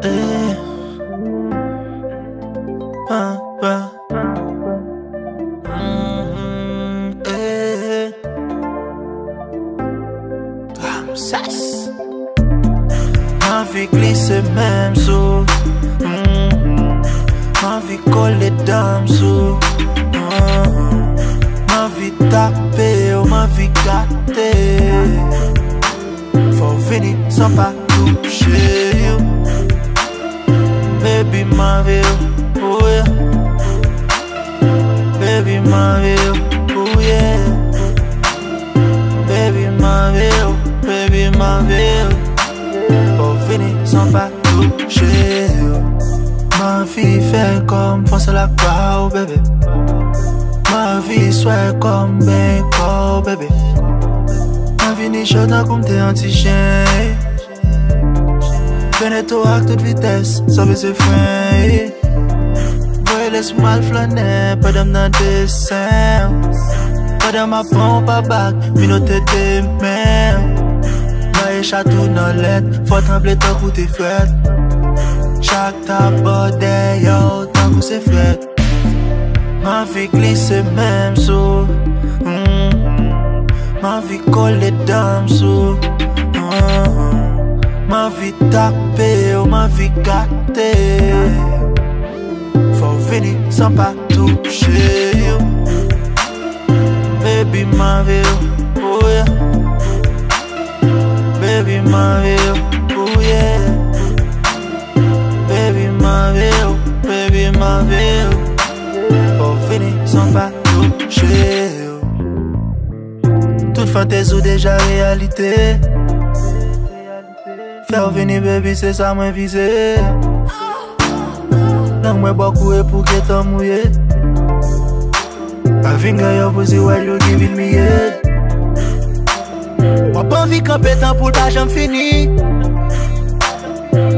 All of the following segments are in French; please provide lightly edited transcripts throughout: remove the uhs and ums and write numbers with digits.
Eh. Ah, ah. Eh. Ramsès. Ma vie glisse même sous. Ma vie colle dames sous. Ma vie tapée, oh ma vie gâtée. Faut venir sans pas toucher. Baby ma vie, oh yeah. Baby ma vie, oh yeah. Baby ma vie, baby ma vie. Faut venir sans pas toucher. Ma vie fait comme foncer la croix, bébé. Ma vie soit comme ben corps, bébé. Ma vie ni chaude comme t'es anti-chien. Benetto à toute vitesse, ça veut se freiner. Boy, laisse-moi le flâner, pas d'âme dans le dessin. Pas dans ma pompe à bac, minoté des mains. Ma échatou dans l'aide, faut trembler tant pour tes frères. Chaque tabodé, yo, tant que c'est fait. Ma vie glisse même sous. Ma vie colle dames sous. Ma vie tapée, oh ma vie gâtée. Faut venir sans pas toucher. Baby ma vie, oh yeah. Baby ma vie, oh yeah. Baby ma vie, baby ma vie. Faut venir sans pas toucher. Toute fantaisie ou déjà réalité. Faire venir baby c'est ça moi visé. Nan moi beaucoup et pour que t'en mouillé. A finger yo pussy while you giving me head. Moi pas envie camper tant pour pas j'en fini.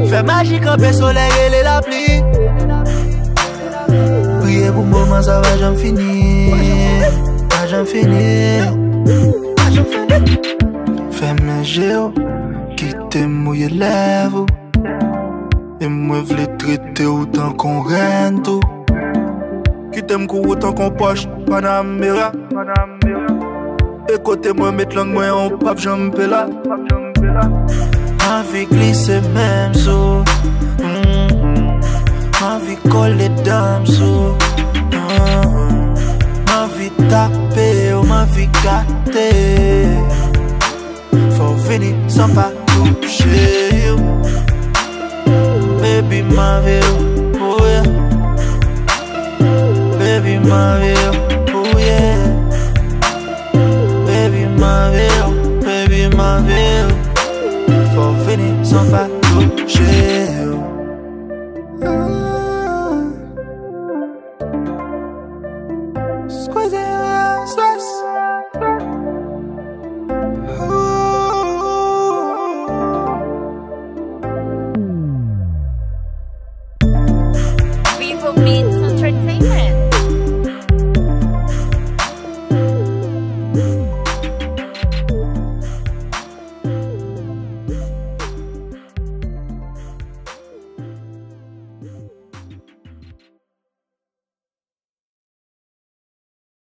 Fais magie camper soleil et la pluie. Priez pour moment ça va j'en finir. Pas j'en finir. Fais mes géos. Qui t'aime mouiller lèvres. Et moi v'lais traiter autant qu'on règne tout. Qui t'aime courir autant qu'on poche Panamera. Et côté moi mettre langue moi en pape jambe là. Ma vie glisse même sous. Ma vie colle dames sous. Ma vie tapée, oh ma vie gâtée. Faut venir sans pas toucher. Baby ma vie, oh yeah. Baby ma vie.